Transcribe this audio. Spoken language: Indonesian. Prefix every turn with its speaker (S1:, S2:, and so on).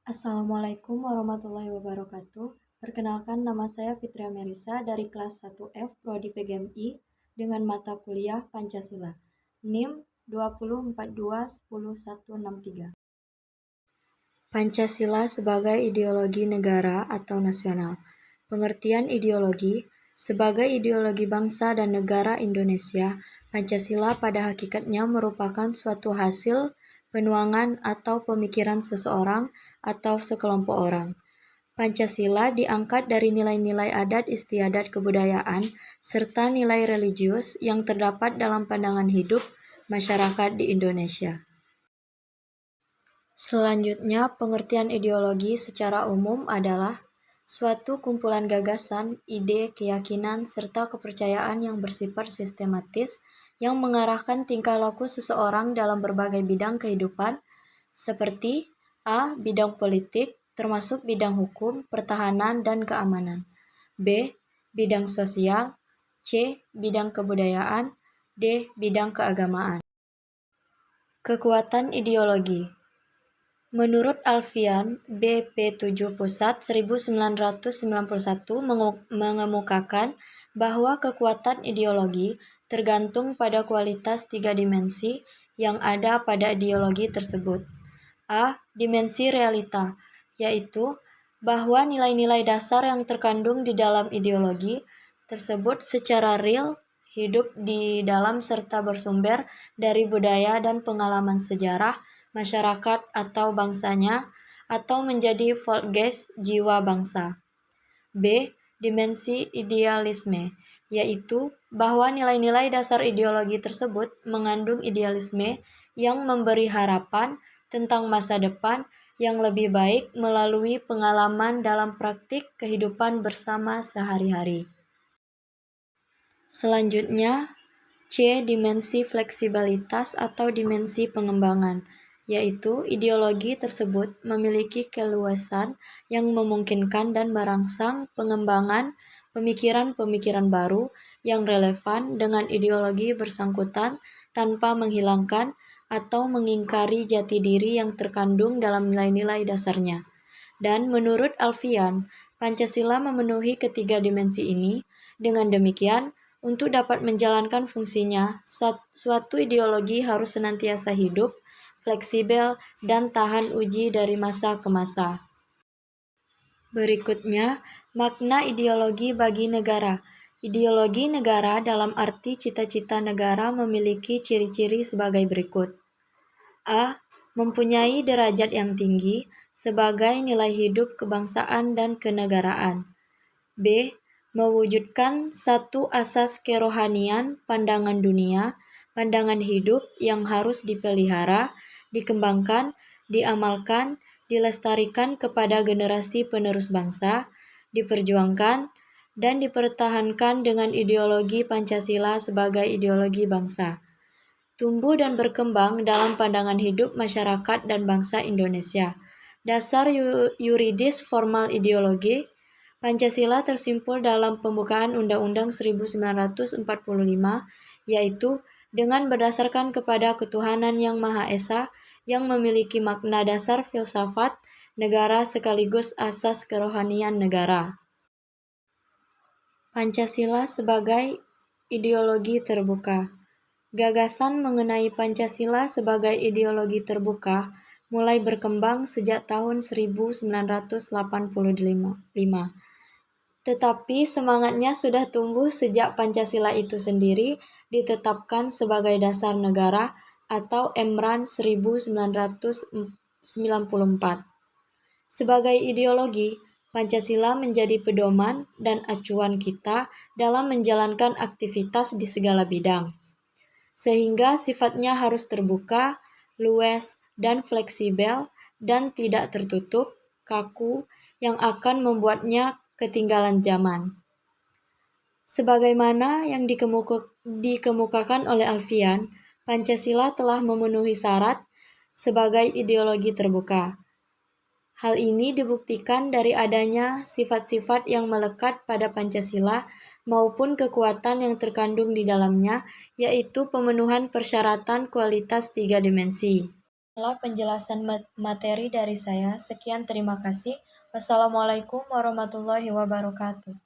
S1: Assalamualaikum warahmatullahi wabarakatuh. Perkenalkan, nama saya Fitria Merisa dari kelas 1F Prodi PGMI dengan mata kuliah Pancasila. NIM 20421063. Pancasila sebagai ideologi negara atau nasional. Pengertian ideologi: sebagai ideologi bangsa dan negara Indonesia, Pancasila pada hakikatnya merupakan suatu hasil penuangan atau pemikiran seseorang atau sekelompok orang. Pancasila diangkat dari nilai-nilai adat istiadat kebudayaan serta nilai religius yang terdapat dalam pandangan hidup masyarakat di Indonesia. Selanjutnya, pengertian ideologi secara umum adalah suatu kumpulan gagasan, ide, keyakinan, serta kepercayaan yang bersifat sistematis yang mengarahkan tingkah laku seseorang dalam berbagai bidang kehidupan, seperti A. Bidang politik, termasuk bidang hukum, pertahanan, dan keamanan. B. Bidang sosial. C. Bidang kebudayaan. D. Bidang keagamaan. Kekuatan ideologi. Menurut Alfian, BP7 Pusat 1991 mengemukakan bahwa kekuatan ideologi tergantung pada kualitas 3 dimensi yang ada pada ideologi tersebut. A. Dimensi realita, yaitu bahwa nilai-nilai dasar yang terkandung di dalam ideologi tersebut secara real hidup di dalam serta bersumber dari budaya dan pengalaman sejarah masyarakat atau bangsanya, atau menjadi volkgeist jiwa bangsa. B. Dimensi idealisme, yaitu bahwa nilai-nilai dasar ideologi tersebut mengandung idealisme yang memberi harapan tentang masa depan yang lebih baik melalui pengalaman dalam praktik kehidupan bersama sehari-hari. Selanjutnya, C. Dimensi fleksibilitas atau dimensi pengembangan, yaitu ideologi tersebut memiliki keluasan yang memungkinkan dan merangsang pengembangan pemikiran-pemikiran baru yang relevan dengan ideologi bersangkutan tanpa menghilangkan atau mengingkari jati diri yang terkandung dalam nilai-nilai dasarnya. Dan menurut Alfian, Pancasila memenuhi ketiga dimensi ini. Dengan demikian, untuk dapat menjalankan fungsinya, suatu ideologi harus senantiasa hidup, fleksibel, dan tahan uji dari masa ke masa. Berikutnya, makna ideologi bagi negara. Ideologi negara dalam arti cita-cita negara memiliki ciri-ciri sebagai berikut. A. Mempunyai derajat yang tinggi sebagai nilai hidup kebangsaan dan kenegaraan. B. Mewujudkan satu asas kerohanian, pandangan dunia, pandangan hidup yang harus dipelihara, dikembangkan, diamalkan, dilestarikan kepada generasi penerus bangsa, diperjuangkan, dan dipertahankan dengan ideologi Pancasila sebagai ideologi bangsa. Tumbuh dan berkembang dalam pandangan hidup masyarakat dan bangsa Indonesia. Dasar yuridis formal ideologi. Pancasila tersimpul dalam pembukaan Undang-Undang 1945, yaitu dengan berdasarkan kepada ketuhanan yang Maha Esa yang memiliki makna dasar filsafat negara sekaligus asas kerohanian negara. Pancasila sebagai ideologi terbuka. Gagasan mengenai Pancasila sebagai ideologi terbuka mulai berkembang sejak tahun 1985. Tetapi semangatnya sudah tumbuh sejak Pancasila itu sendiri ditetapkan sebagai dasar negara atau Emran 1994. Sebagai ideologi, Pancasila menjadi pedoman dan acuan kita dalam menjalankan aktivitas di segala bidang. Sehingga sifatnya harus terbuka, luas, dan fleksibel, dan tidak tertutup, kaku, yang akan membuatnya ketinggalan zaman. Sebagaimana yang dikemukakan oleh Alfian, Pancasila telah memenuhi syarat sebagai ideologi terbuka. Hal ini dibuktikan dari adanya sifat-sifat yang melekat pada Pancasila maupun kekuatan yang terkandung di dalamnya, yaitu pemenuhan persyaratan kualitas 3 dimensi. Inilah penjelasan materi dari saya. Sekian, terima kasih. Wassalamualaikum warahmatullahi wabarakatuh.